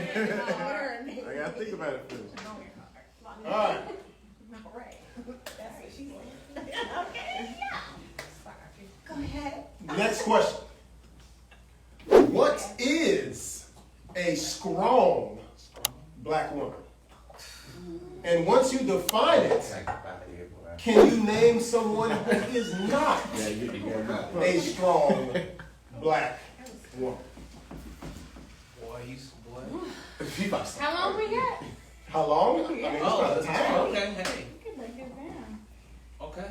I gotta think about it first. All right. Go ahead. Next question. What is a strong black woman? And once you define it, can you name someone who is not a strong black woman? How long we got? How long? I mean, it's about time. Okay, hey. You can break this down. Okay.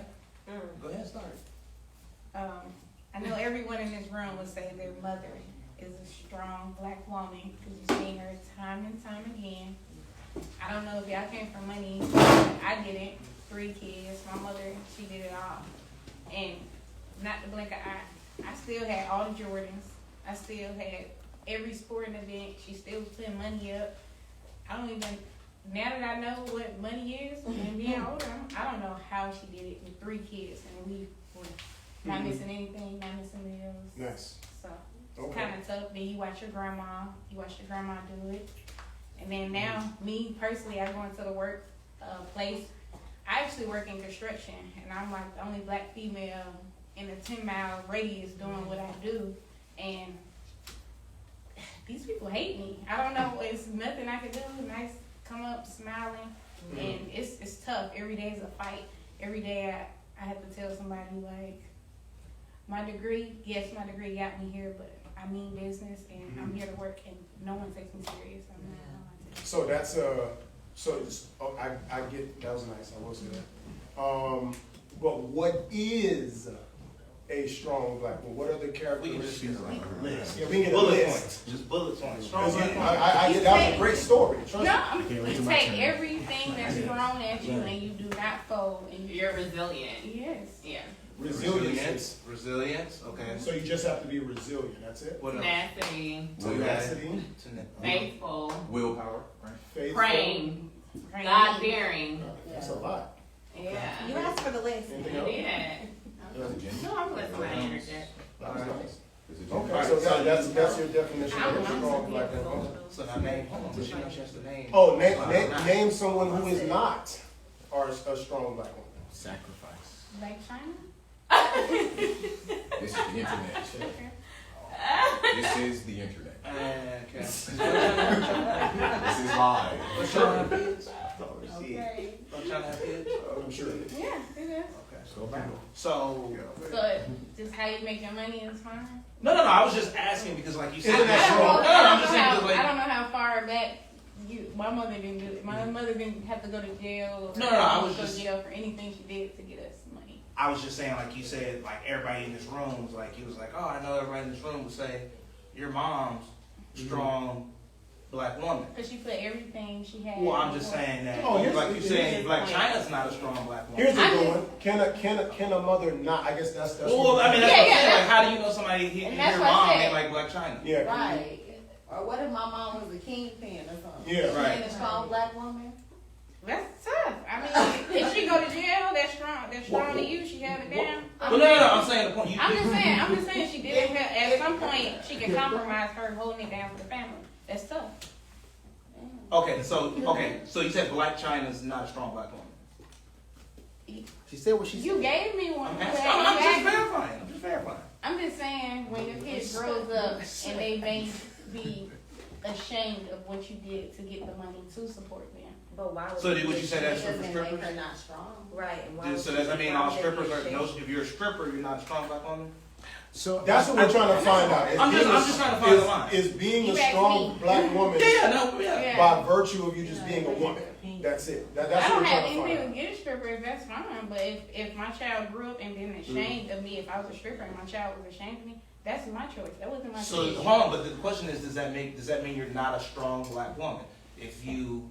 Go ahead, start. I know everyone in this room would say their mother is a strong black woman because you've seen her time and time again. I don't know if y'all came from money. I didn't. 3 kids. My mother, she did it all. And not to blink an eye, I still had all the Jordans. I still had every sporting event. She still was putting money up. I don't even, now that I know what money is and being older, I don't know how she did it with 3 kids and we were not missing anything, not missing meals. Nice. So it's Okay. kind of tough. Then you watch your grandma do it. And then now, me personally, I go into the work place. I actually work in construction and I'm like the only black female in a 10-mile radius doing what I do. And these people hate me. I don't know. It's nothing I can do. Nice, come up smiling, and it's tough. Every day is a fight. Every day I have to tell somebody like, my degree got me here, but I mean business, and I'm here to work, and no one takes me serious. So that's I get that was nice. I will say that. But what is a strong black woman? What are the characteristics? We can just get a list. Yeah, we can get a Bullet list. points. Just bullet points. Strong Because black woman. that was a great story. Trust No, me. you take everything that's thrown at you, and you do not fold. And You're resilient. yes, Yeah. Resilience. Resilience. Okay. So you just have to be resilient. That's it. What else? Tenacity. Tenacity, Faithful. Willpower, right? faithful. Praying. God-fearing. That's a lot. Yeah. You asked for the list. Anything I else? did. No, I'm let somebody interject. That was nice. Is it Okay, so that's your definition of a strong black woman. So now name. Hold on. But she knows she has to name. Oh, name someone who is not or a strong black woman. sacrifice? like China. This is the internet. This is the internet. Okay. This is live. But y'all have kids? Okay. But y'all have kids? I'm sure. Yeah, it is. Okay. Go back. So. So just how you make your money is fine. No. I was just asking because, like you said, Isn't that I strong? don't, No, I'm just saying know, because, like. I don't know how far back my mother didn't do it. My mother didn't have to go to jail. Or No, I was go to just- jail for anything she did to get us money. I was just saying, like you said, like everybody in this room was like, he was like, oh, I know everybody in this room would say, your mom's strong black woman. Cause she put everything she had. Well, I'm just saying that, Oh, here's- like you saying, here's- Black China's not a strong black woman. Here's a I'm good just- one. Can a mother not? I guess that's. Well, I mean, that's Yeah, what I'm saying. yeah, Like, how do you know somebody And your that's what I mom said. ain't like Black China? Yeah. Right. Or what if my mom was a kingpin or something? Yeah. Right. Being a strong black woman? That's tough. I mean, if she go to jail, that's strong. That's strong to you. She have it down. Well, no. I'm saying the point. You, I'm just saying she did have, at some point she can compromise her holding it down for the family. That's tough. okay, so you said Black China's not a strong black woman. She said what she said. You gave me one. I'm just verifying. I'm just saying when your kid grows up and they may be ashamed of what you did to get the money to support them. But why would So would you say that's it for doesn't strippers? make her not strong? Right. And why So would does that she mean be all strong strippers if are? you're If you're a stripper, you're not a strong black woman. So that's what we're trying to find out. I'm just trying to find the line. Is being You a asked strong me. black woman Yeah. by virtue of you just being a woman. That's it. That's I what don't we're have trying to anything find out. against strippers, that's fine. But if my child grew up and been ashamed of me, if I was a stripper and my child was ashamed of me, that's my choice. That wasn't my So choice. hold on, but the question is, does that mean you're not a strong black woman if you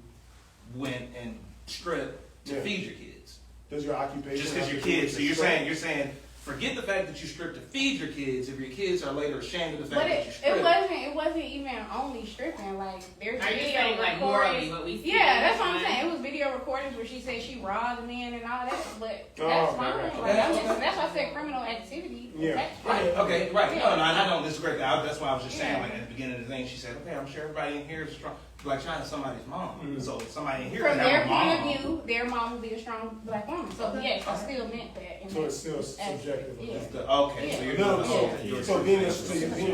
went and stripped to Yeah. feed your kids. Does your occupation Just because have your to do kids. So with you're saying, forget the fact that you stripped to feed your kids. If your kids are later ashamed of the fact But that you stripped. it wasn't even only stripping. Like there's Are you video saying like morally recordings. what we see? Yeah, that's what I'm saying. It was video recordings where she said she robbed the man and all that. But Oh, that's okay, fine. okay. Like, that's why I said criminal activity. Yeah. That's Right, fine. okay, right. Yeah. No, I don't disagree. That's why I was just saying, Yeah. like, at the beginning of the thing, she said, okay, I'm sure everybody in here is strong. Like, China's somebody's mom. Mhm. So somebody in here From is their a point mom. of view, their mom would be a strong black woman. So yes, I still meant that. in So that it's still subjective. Yeah. Okay, so Yeah. you're No, doing so, okay, you're so being a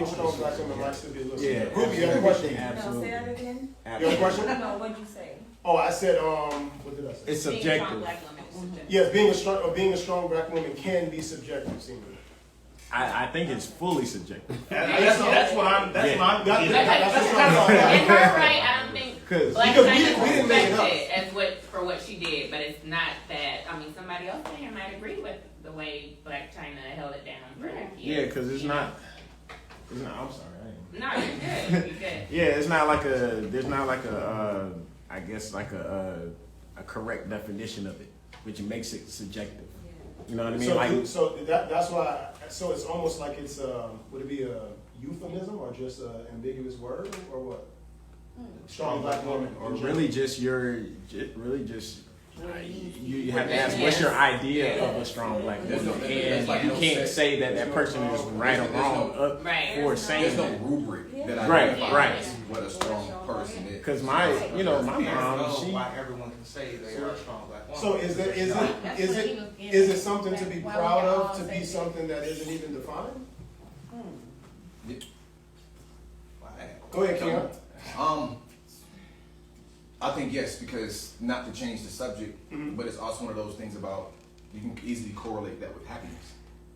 strong black woman might still be a little. Ruby, you have a question? Absolutely. Say that again? You have a question? No, what'd you say? Oh, I said, what did I say? It's Being a strong subjective. black woman is subjective. Yes, being a strong black woman can be subjective, seemingly. I think it's fully subjective. That's what I'm. That's what I'm And her right, I don't think Because Black Because China we didn't make it up. respected for what she did, but it's not that. I mean, somebody else in here might agree with the way Black China held it down for Yeah. yeah, because it's not. I'm sorry. I ain't. No, you're good. You're good. Yeah, it's not like a. There's not like a. I guess like a correct definition of it, which makes it subjective. You know what I mean? So, Like so that's why. So it's almost like it's would it be a euphemism or just an ambiguous word or what? Strong black woman, or in general. really just you have to ask what's your idea of a strong black woman, and you can't say that person is right or wrong Right. for saying There's no that. rubric that Right, identifies right. what a strong person is. Because my Parents mom, know she why everyone can say they are a strong black woman. So is it is it something to be proud of to be something that isn't even defined? Go ahead, Keon. I think yes, because not to change the subject, Mhm. but it's also one of those things about you can easily correlate that with happiness.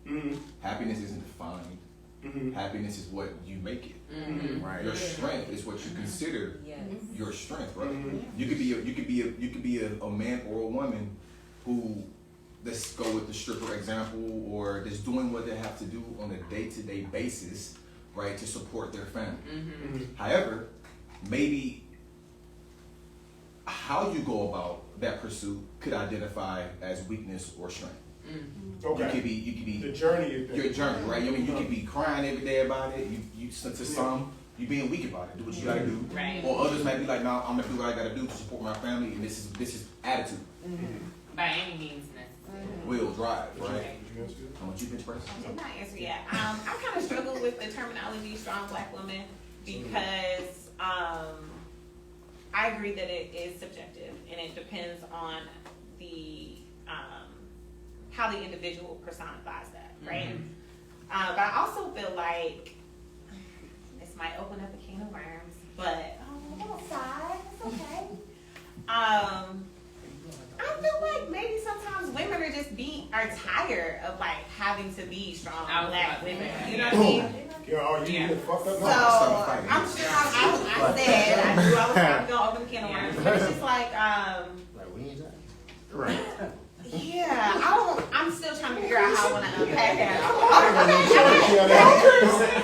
Mm-hmm. Happiness isn't defined. Mm-hmm. Happiness is what you make it. Mm-hmm. right. Your strength is what you consider Yes. your strength, right? Mhm. You could be a man or a woman who, let's go with the stripper example, or just doing what they have to do on a day-to-day basis, right, to support their family. Mm-hmm. However, maybe how you go about that pursuit could identify as weakness or strength. Mm-hmm. Okay. You could be The journey you think. your journey, right? I mean, you could be crying every day about it. To some, you being weak about it. Do what you gotta do. Right. Or others might be like, no, I'm gonna do what I gotta do to support my family, and this is attitude, By any means necessary. will, drive, right? Right. I want you to express. I did not answer yet. I kind of struggle with the terminology strong black woman because I agree that it is subjective and it depends on the how the individual personifies that, right? But I also feel like this might open up a can of worms, but don't sigh, it's okay. I feel like maybe sometimes women are tired of like having to be strong I was black about to women. say You know what I mean? Yeah, are you Yeah. getting fucked up So now? I'm sure I said I knew I was probably gonna open the can of worms, but it's just like Right. yeah, I'm still trying to figure out how I want to unpack that.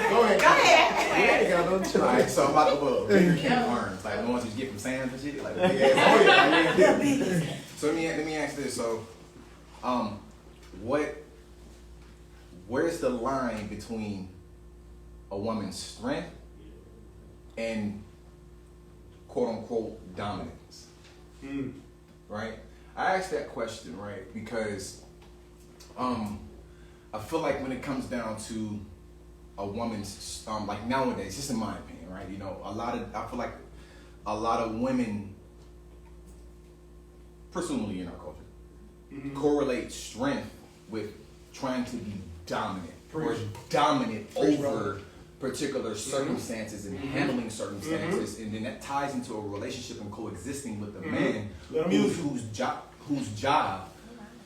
Go ahead. Go ahead. Alright, so about the bigger can of worms, like the ones you get from Sam's and shit, like big ass. So let me ask this. So, where's the line between a woman's strength and quote unquote dominance? Right? I asked that question, right, because I feel like when it comes down to a woman's like nowadays, just in my opinion, right? You know, I feel like a lot of women, presumably in our culture, correlate strength with trying to be dominant or dominant over particular circumstances and handling circumstances, and then that ties into a relationship and coexisting with the man whose job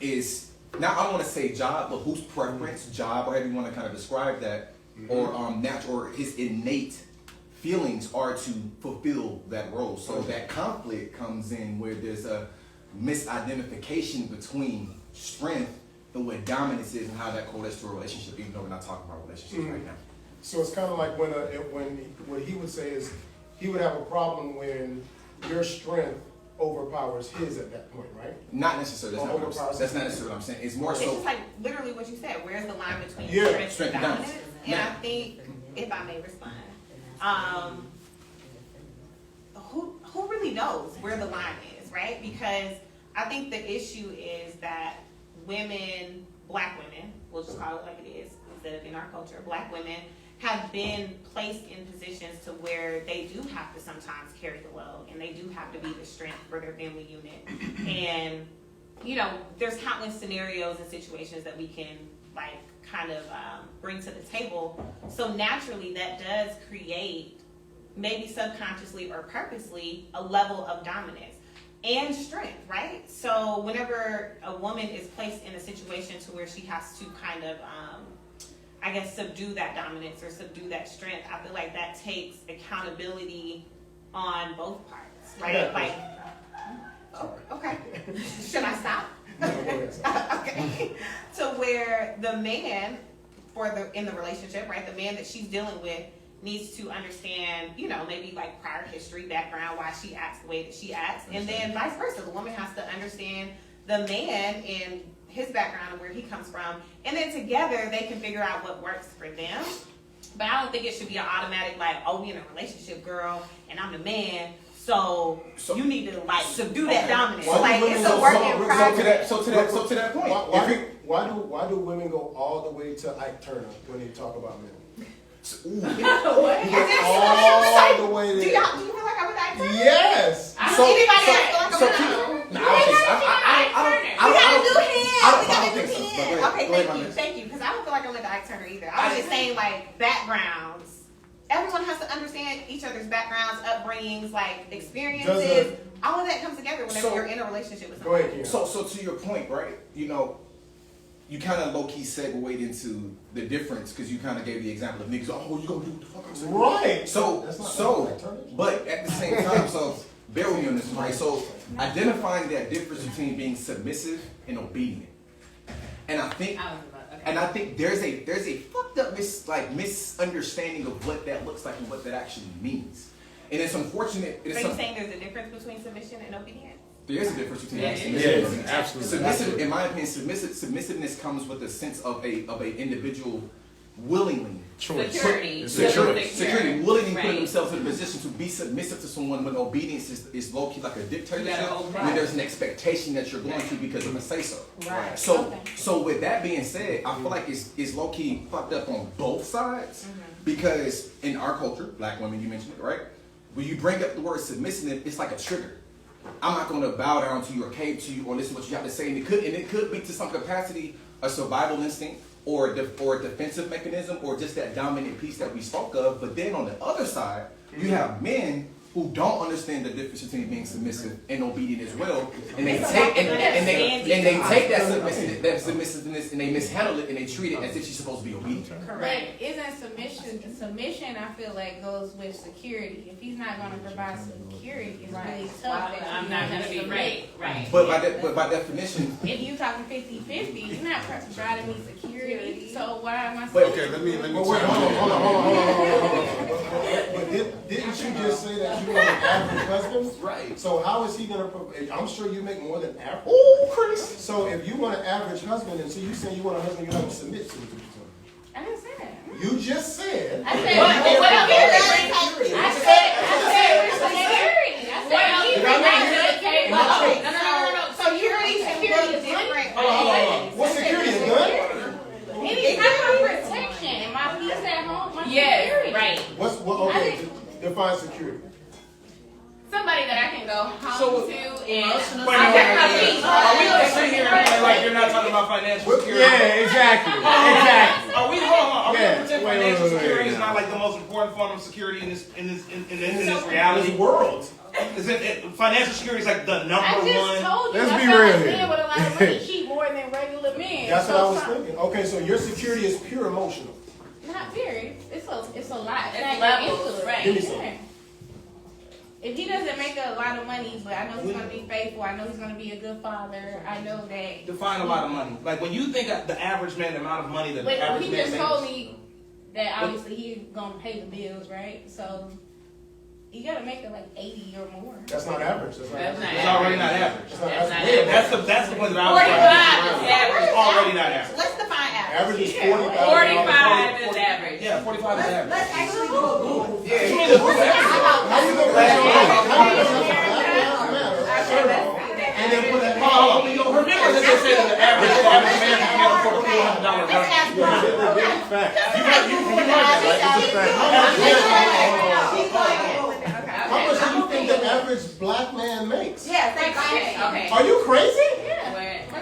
is, now I don't want to say job, but whose preference, job, or however you want to kind of describe that, or natural, or his innate feelings are to fulfill that role. So that conflict comes in where there's a misidentification between strength and what dominance is and how that correlates to a relationship, even though we're not talking about relationships right now. So it's kind of like when what he would say is he would have a problem when your strength overpowers his at that point, right? Not necessarily. That's not necessarily what I'm saying. It's more It's so. just like literally what you said. Where's the line between Yeah. strength and dominance? And Yeah. I think, if I may respond, who really knows where the line is, right? Because I think the issue is that women, black women, we'll just call it like it is, instead of in our culture, black women have been placed in positions to where they do have to sometimes carry the load and they do have to be the strength for their family unit. And, you know, there's countless scenarios and situations that we can like kind of bring to the table. So naturally that does create, maybe subconsciously or purposely, a level of dominance and strength, right? So whenever a woman is placed in a situation to where she has to kind of, I guess, subdue that dominance or subdue that strength, I feel like that takes accountability on both parts, right? Yeah. Like, oh, okay. Should I stop? No, go ahead. Okay. To where the man in the relationship, right? The man that she's dealing with needs to understand, you know, maybe like prior history, background, why she acts the way that she acts, and then vice versa. The woman has to understand the man and his background and where he comes from, and then together they can figure out what works for them. But I don't think it should be an automatic like, oh, we in a relationship, girl, and I'm the man, so you need to like subdue that dominance. Like it's a work in progress. So to that point, Why do women go all the way to Ike Turner when they talk about men? What? All the way there. Do you feel like I would Ike Turner? Yes. I don't anybody else feel like I don't think Okay, thank you. Because I don't feel like I went to Ike Turner either. I was just saying like backgrounds. Everyone has to understand each other's backgrounds, upbringings, like experiences. All of that comes together whenever you're in a relationship with someone. Go ahead, Keon. So to your point, right? You know, you kind of low-key segued into the difference because you kind of gave the example of niggas, oh, you gonna do what the fuck I said. Right. But at the same time, so bear with me on this, right? So identifying that difference between being submissive and obedient. And I think there's a fucked up misunderstanding of what that looks like and what that actually means. And it's unfortunate. So you're saying there's a difference between submission and obedience? There is a difference between submission and obedience. Absolutely. Submissive, in my opinion, submissiveness comes with a sense of a individual willingly Security, willingly putting Right. themselves in a position to be submissive to someone when obedience is low key like a dictatorship. obey. When there's an expectation that you're going to because of a say so. Right. So with that being said, I feel like it's low key fucked up on both sides because in our culture, black women, you mentioned it, right? When you bring up the word submissive, it's like a trigger. I'm not going to bow down to you or cave to you or listen to what you have to say, and it could be to some capacity a survival instinct or a defensive mechanism or just that dominant piece that we spoke of. But then on the other side, you have men who don't understand the difference between being submissive and obedient as well, and they take that submissiveness and they mishandle it and they treat it as if she's supposed to be obedient. But isn't submission, I feel like, goes with security. If he's not going to provide security, it's really tough. I'm not gonna be right. But by definition, If you talking 50-50, you're not providing me security. So why am I? Okay, let me. But wait, hold on. But didn't you just say that you want an average husband? right? So how is he gonna? I'm sure you make more than average. Oh, Chris. So if you want an average husband, and so you say you want a husband you have to submit to. I didn't say that. You just said. I said, What security. else? Security. I said, No. So security can look different. What security is good? It's not my protection and my peace at home. My Yes, security. right. Okay, define security. Somebody that I can go home So- to and Are we gonna sit here and play like you're not talking about financial security? Yeah, exactly. Exactly. Are we gonna pretend Wait, financial wait, security is wait. not like the most important form of security in this reality? World. Is it financial security is like the I number just one? told you. Let's I be feel real like here. men with a lot of money keep more than regular men. That's So what I was some- thinking. Okay, so your security is pure emotional. Not very. It's a lot. It's levels, right. Give me some. Yeah. If he doesn't make a lot of money, but I know he's gonna be faithful. I know he's gonna be a good father. I know that. Define a lot of money. Like when you think of the average man, the amount of money that the But average he man just makes. told me that obviously he's gonna pay the bills, right? So You gotta make it like 80 or more. That's not average. That's not That's average. not It's already not average. That's not That's average. not Yeah, average. That's the point that I was 45 is average. It's already not average. Let's define average. Average is Yeah, 40,000. 45 is average. Yeah, 45 is average. Let's actually do a Google. Yeah, you need to Google that. How you gonna measure and then put that? Hold on. Remember that they say that the average man can't afford a $400 Let's ask run. Google. Fact. You heard that, How much do you think the average black man makes? Yeah, thank Okay, you. okay. Are you crazy?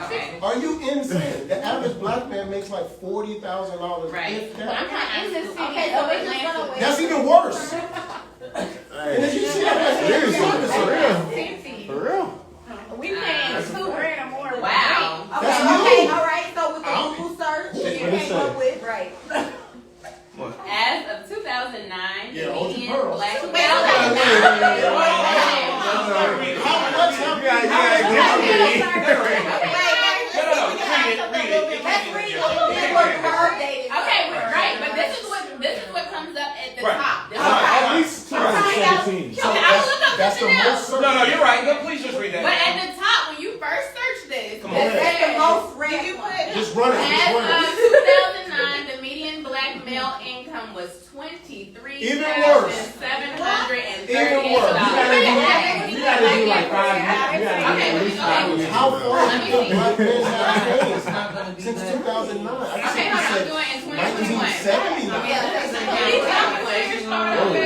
Okay. Are you insane? The average black man makes like $40,000. Right. If I'm that. not in the city Okay, so of we're just Atlanta. gonna wait. That's even worse. Hey, And if you see that, seriously, that's for real. 50. For real. We paying $2 grand or more. Wow. Okay, That's okay, you. all right. So with the Google search, you What it came say? up with right. As of 2009, Yeah, the hold your median pearls. black Wait, male. How much have you Let's read a little bit more curve dated. Okay, right, but this is what comes up at the Right. top. This is At what- least 2017. So Okay, I will look up that's the something else. most. No, you're right. No, please just read But that. at the top, when you first search this, Come it on. That's the says, most red Did you one. put? Just run it. Just as run it. of 2009, the median black male income was Even worse. $23,738. Even worse. You gotta do like 5 years. You gotta do Okay, at least okay. 5 years. How far Let have me you see. black men have It's changed not gonna be since that. 2009? I just Okay, think you hold on, I'm said doing in 2021. 1970. Yeah,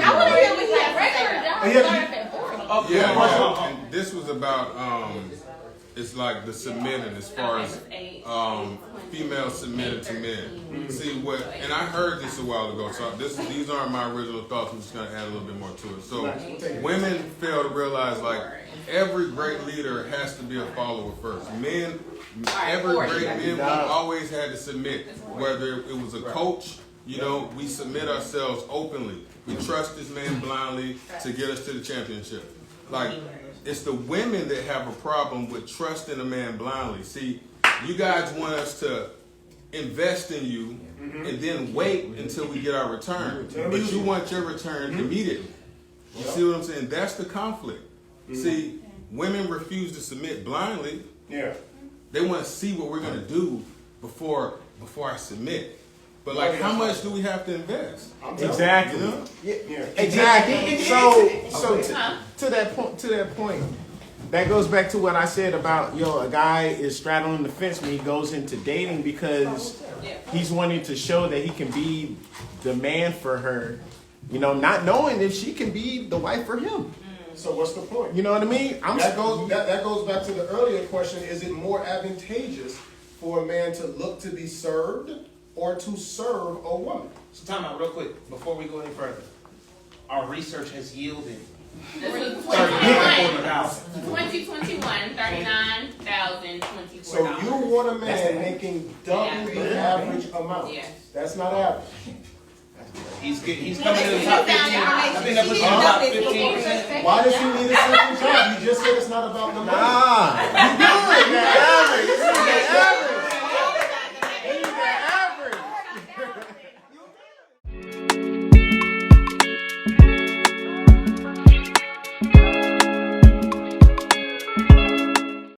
I want to hear what he had regular job Yeah. started at 40. Okay. Yeah, and this was about it's like the submitting as far as females submitted to men. See what, and I heard this a while ago. So these aren't my original thoughts. I'm just gonna add a little bit more to it. So women fail to realize like every great leader has to be a follower first. Men, every great man we always had to submit, whether it was a coach. You know, we submit ourselves openly. We trust this man blindly to get us to the championship. Like, it's the women that have a problem with trusting a man blindly. See, you guys want us to invest in you and then wait until we get our return. But you want your return immediately. You see what I'm saying? That's the conflict. See, women refuse to submit blindly. Yeah. They want to see what we're going to do before I submit. But like, how much do we have to invest? Exactly. You know? Yeah. Exactly. So to that point, that goes back to what I said about a guy is straddling the fence when he goes into dating because he's wanting to show that he can be the man for her, not knowing if she can be the wife for him. So what's the point? You know what I mean? That goes back to the earlier question. Is it more advantageous for a man to look to be served or to serve a woman? So time out real quick before we go any further. Our research has yielded This was 39,000. 2021, 39,024. So you want a man making double the average amount. Yes. That's not average. He's coming in the top 15. I think that puts him in the top 15%. Why does he need a second job? You just said it's not about the money. You good, man.